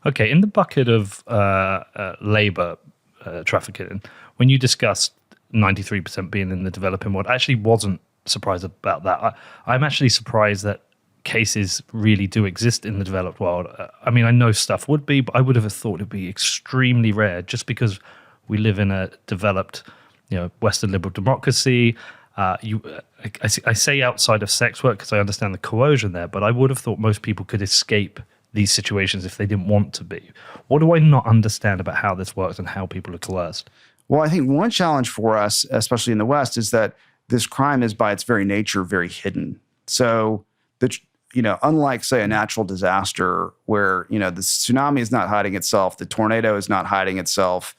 Okay, in the bucket of labor trafficking, when you discussed 93% being in the developing world, I actually wasn't surprised about that. I'm actually surprised that cases really do exist in the developed world. I mean, I know stuff would be, but I would have thought it'd be extremely rare just because we live in a developed, Western liberal democracy. I say outside of sex work because I understand the coercion there, but I would have thought most people could escape these situations if they didn't want to be. What do I not understand about how this works and how people are coerced? Well, I think one challenge for us, especially in the West, is that this crime is by its very nature very hidden. So, unlike, say, a natural disaster where, the tsunami is not hiding itself, the tornado is not hiding itself,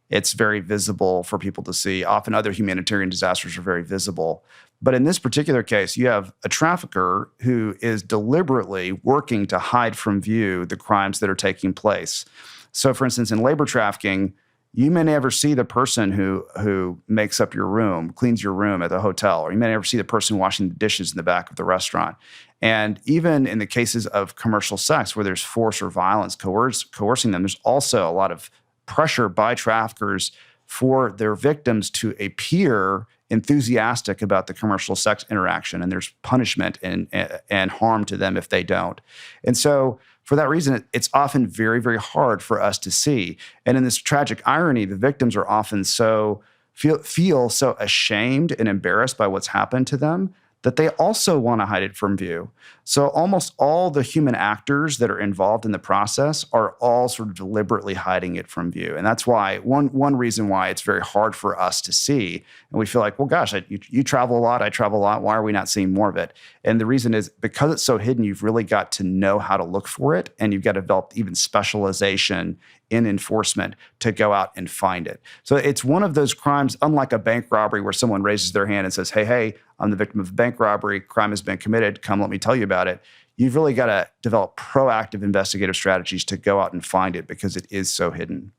it's very visible for people to see. Often other humanitarian disasters are very visible. But in this particular case, you have a trafficker who is deliberately working to hide from view the crimes that are taking place. So, for instance, in labor trafficking, you may never see the person who makes up your room, cleans your room at the hotel, or you may never see the person washing the dishes in the back of the restaurant. And even in the cases of commercial sex where there's force or violence coercing them, there's also a lot of pressure by traffickers for their victims to appear enthusiastic about the commercial sex interaction, and there's punishment and harm to them if they don't. And so for that reason, it's often very, very hard for us to see. And in this tragic irony, the victims are often feel so ashamed and embarrassed by what's happened to them that they also want to hide it from view. So almost all the human actors that are involved in the process are all sort of deliberately hiding it from view. And that's why one reason why it's very hard for us to see. And we feel like, well, gosh, you travel a lot, I travel a lot. Why are we not seeing more of it? And the reason is because it's so hidden, you've really got to know how to look for it. And you've got to develop even specialization in enforcement to go out and find it. So it's one of those crimes, unlike a bank robbery where someone raises their hand and says, hey, I'm the victim of a bank robbery, crime has been committed, come let me tell you about it. You've really got to develop proactive investigative strategies to go out and find it because it is so hidden.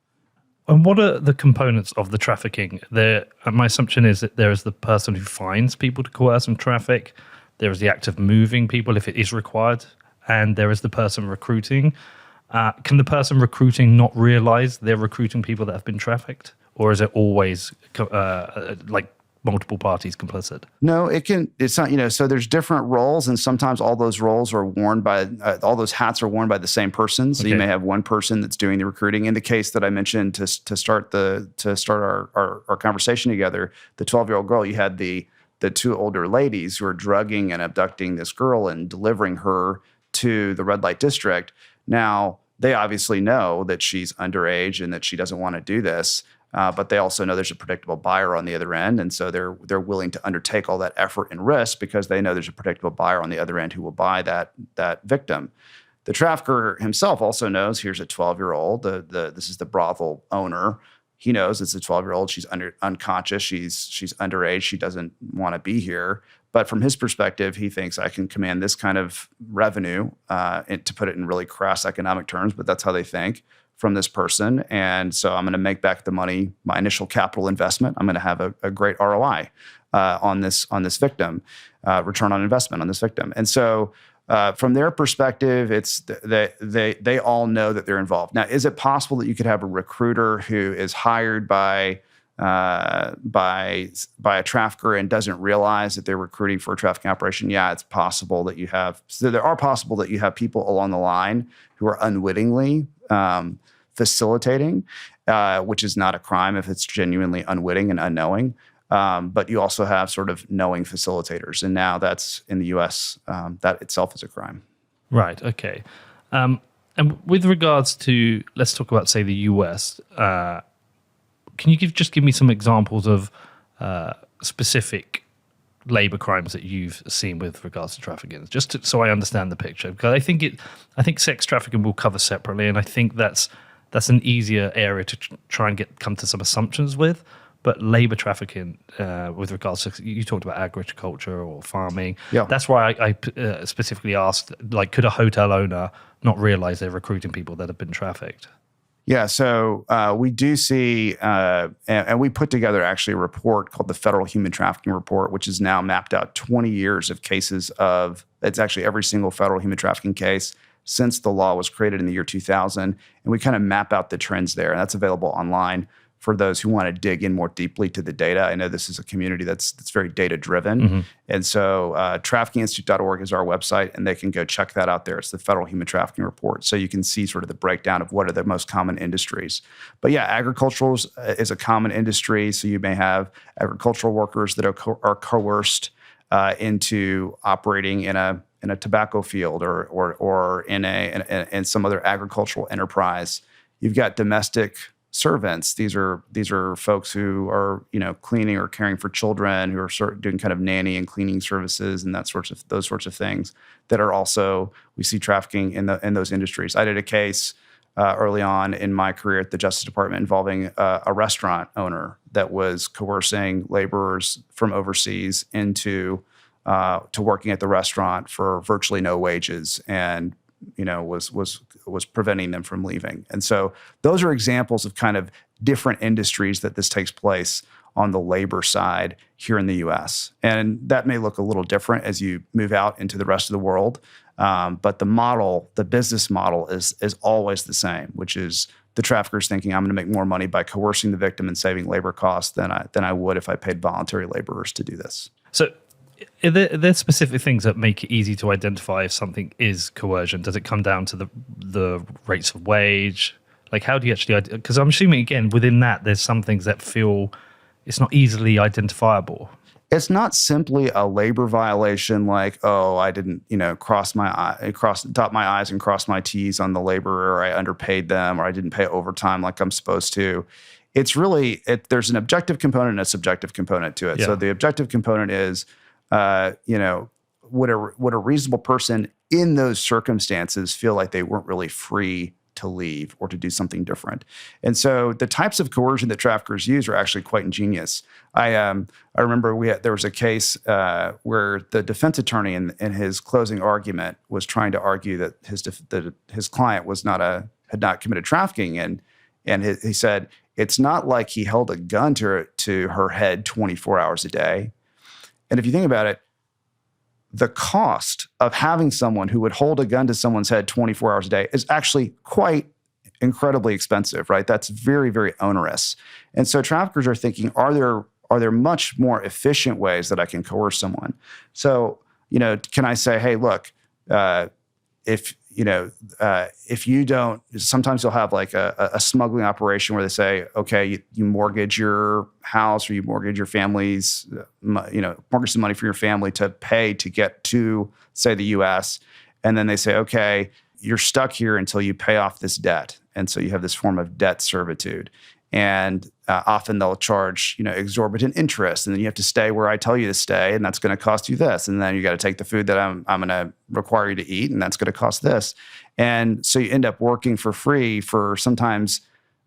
And what are the components of the trafficking? My assumption is that there is the person who finds people to coerce and traffic, there is the act of moving people if it is required, and there is the person recruiting. Can the person recruiting not realize they're recruiting people that have been trafficked? Or is it always like multiple parties complicit? No, it's not, so there's different roles, and sometimes all those roles are worn by, all those hats are worn by the same person. So you may have one person that's doing the recruiting. In the case that I mentioned to start our conversation together, the 12-year-old girl, you had the two older ladies who are drugging and abducting this girl and delivering her to the red light district. Now, they obviously know that she's underage and that she doesn't want to do this, but they also know there's a predictable buyer on the other end, and so they're willing to undertake all that effort and risk because they know there's a predictable buyer on the other end who will buy that victim. The trafficker himself also knows here's a 12-year-old. This is the brothel owner. He knows it's a 12-year-old. She's unconscious. She's underage. She doesn't want to be here. But from his perspective, he thinks I can command this kind of revenue, to put it in really crass economic terms, but that's how they think, from this person. And so I'm going to make back the money, my initial capital investment. I'm going to have a great ROI on this victim, return on investment on this victim. And so from their perspective, it's they all know that they're involved. Now, is it possible that you could have a recruiter who is hired by a trafficker and doesn't realize that they're recruiting for a trafficking operation? Yeah, it's possible that you have. So there are possible that you have people along the line who are unwittingly facilitating, which is not a crime if it's genuinely unwitting and unknowing. But you also have sort of knowing facilitators, and now that's in the U.S. That itself is a crime. Right. Okay. And with regards to, let's talk about, say, the U.S. Can you give me some examples of specific labor crimes that you've seen with regards to trafficking, so I understand the picture? Because I think sex trafficking will cover separately, and I think that's an easier area to try and come to some assumptions with. But labor trafficking, with regards to, you talked about agriculture or farming. Yeah. That's why I specifically asked, like, could a hotel owner not realize they're recruiting people that have been trafficked? Yeah, so we do see, and we put together actually a report called the Federal Human Trafficking Report, which has now mapped out 20 years of cases of, it's actually every single federal human trafficking case since the law was created in the year 2000. And we kind of map out the trends there. And that's available online for those who want to dig in more deeply to the data. I know this is a community that's very data-driven. Mm-hmm. And so traffickinginstitute.org is our website, and they can go check that out there. It's the Federal Human Trafficking Report. So you can see sort of the breakdown of what are the most common industries. But yeah, agricultural is a common industry. So you may have agricultural workers that are coerced into operating in a tobacco field or in some other agricultural enterprise. You've got domestic servants. These are folks who are cleaning or caring for children, who are doing kind of nanny and cleaning services and those sorts of things that are also, we see trafficking in those industries. I did a case early on in my career at the Justice Department involving a restaurant owner that was coercing laborers from overseas into to working at the restaurant for virtually no wages, and was preventing them from leaving. And so those are examples of kind of different industries that this takes place on the labor side here in the U.S. And that may look a little different as you move out into the rest of the world. But the business model is always the same, which is the traffickers thinking, I'm going to make more money by coercing the victim and saving labor costs than I would if I paid voluntary laborers to do this. So are there specific things that make it easy to identify if something is coercion? Does it come down to the rates of wage? Like, how do you actually, because I'm assuming, again, within that, there's some things that feel it's not easily identifiable. It's not simply a labor violation like, oh, I didn't, dot my I's and cross my T's on the laborer, or I underpaid them, or I didn't pay overtime like I'm supposed to. It's really, there's an objective component and a subjective component to it. Yeah. So the objective component is, would a reasonable person in those circumstances feel like they weren't really free to leave or to do something different? And so the types of coercion that traffickers use are actually quite ingenious. I remember there was a case where the defense attorney in his closing argument was trying to argue that his client had not committed trafficking, and he said it's not like he held a gun to her head 24 hours a day. And if you think about it, the cost of having someone who would hold a gun to someone's head 24 hours a day is actually quite incredibly expensive, right? That's very, very onerous. And so traffickers are thinking, are there much more efficient ways that I can coerce someone? So, can I say, hey, look, if you don't, sometimes you'll have like a smuggling operation where they say, okay, you mortgage your house or you mortgage your family's, mortgage some money for your family to pay to get to, say, the U.S. And then they say, okay, you're stuck here until you pay off this debt. And so you have this form of debt servitude. And often they'll charge, exorbitant interest, and then you have to stay where I tell you to stay, and that's going to cost you this. And then you got to take the food that I'm going to require you to eat, and that's going to cost this. And so you end up working for free for sometimes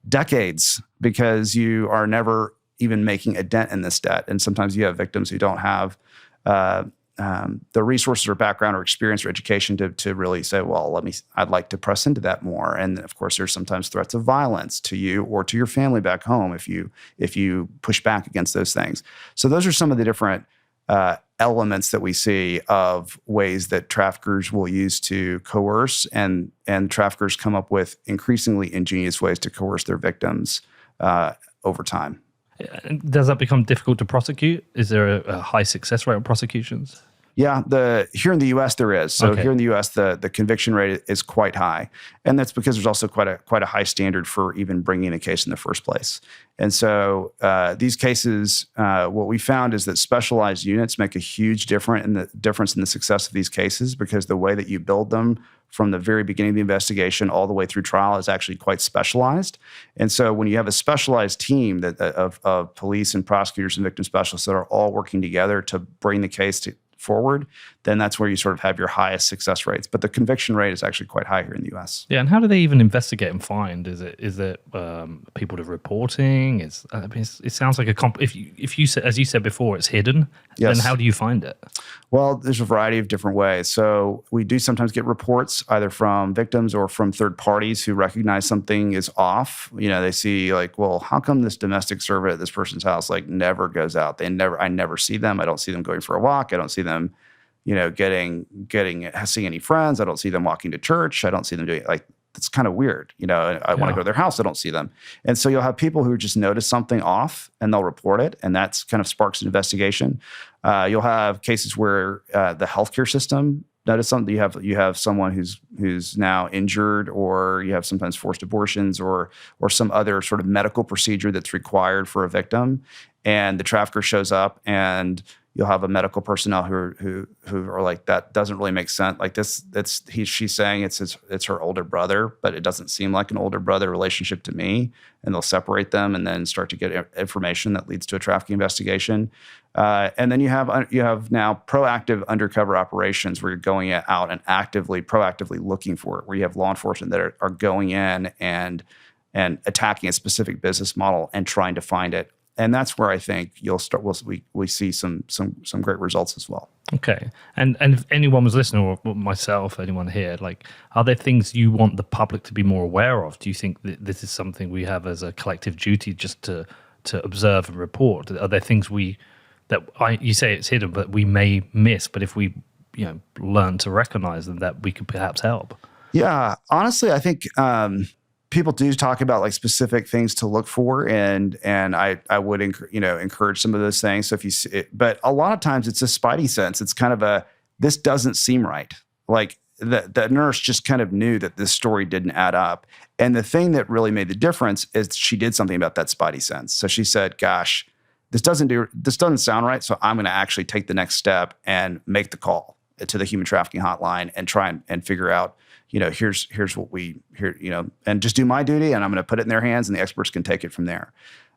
decades because you are never even making a dent in this debt. And sometimes you have victims who don't have the resources or background or experience or education to really say, well, I'd like to press into that more. And of course, there's sometimes threats of violence to you or to your family back home if you push back against those things. So those are some of the different elements that we see of ways that traffickers will use to coerce, and traffickers come up with increasingly ingenious ways to coerce their victims over time. Does that become difficult to prosecute? Is there a high success rate of prosecutions? Yeah, here in the U.S. there is. So Here in the U.S. the conviction rate is quite high, and that's because there's also quite a high standard for even bringing a case in the first place. And so these cases, what we found is that specialized units make a huge difference in the success of these cases, because the way that you build them from the very beginning of the investigation all the way through trial is actually quite specialized. And so when you have a specialized team of police and prosecutors and victim specialists that are all working together to bring the case forward, then that's where you sort of have your highest success rates. But the conviction rate is actually quite high here in the U.S. Yeah, and how do they even investigate and find? Is it people to reporting? It sounds like if you said, as you said before, it's hidden. Yes. Then how do you find it? Well, there's a variety of different ways. So we do sometimes get reports either from victims or from third parties who recognize something is off. They see like, well, how come this domestic servant at this person's house like never goes out? I never see them. I don't see them going for a walk. I don't see them, seeing any friends. I don't see them walking to church. I don't see them doing like, it's kind of weird. I want to go to their house. I don't see them. And so you'll have people who just notice something off and they'll report it. And that's kind of sparks an investigation. You'll have cases where the healthcare system notice something. You have someone who's now injured, or you have sometimes forced abortions or some other sort of medical procedure that's required for a victim. And the trafficker shows up, and you'll have a medical personnel who are like, that doesn't really make sense. Like she's saying it's her older brother, but it doesn't seem like an older brother relationship to me. And they'll separate them and then start to get information that leads to a trafficking investigation. And then you have now proactive undercover operations where you're going out and proactively looking for it, where you have law enforcement that are going in and attacking a specific business model and trying to find it. And that's where I think we see some great results as well. Okay. And if anyone was listening, or myself, anyone here, like, are there things you want the public to be more aware of? Do you think that this is something we have as a collective duty just to observe and report? Are there things you say it's hidden, but we may miss, but if we learn to recognize them, that we could perhaps help? Yeah. Honestly, I think people do talk about like specific things to look for, and I would encourage some of those things. So if you see it, but a lot of times it's a spidey sense. It's kind of this doesn't seem right. Like the nurse just kind of knew that this story didn't add up. And the thing that really made the difference is she did something about that spidey sense. So she said, "Gosh, this doesn't sound right. So I'm going to actually take the next step and make the call to the human trafficking hotline and try and figure out, here's what and just do my duty, and I'm going to put it in their hands, and the experts can take it from there."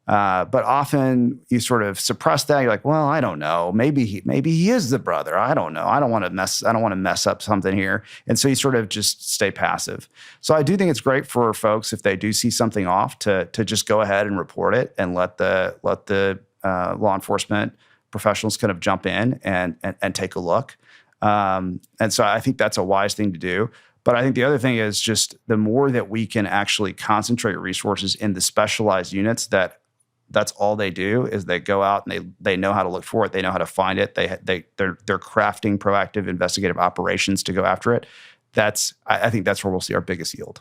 But often you sort of suppress that. You're like, well, I don't know. Maybe he is the brother. I don't know. I don't want to mess up something here. And so you sort of just stay passive. So I do think it's great for folks, if they do see something off, to just go ahead and report it and let the law enforcement professionals kind of jump in and take a look. And so I think that's a wise thing to do. But I think the other thing is just the more that we can actually concentrate resources in the specialized units that's all they do, is they go out and they know how to look for it. They know how to find it. They're crafting proactive investigative operations to go after it. I think that's where we'll see our biggest yield.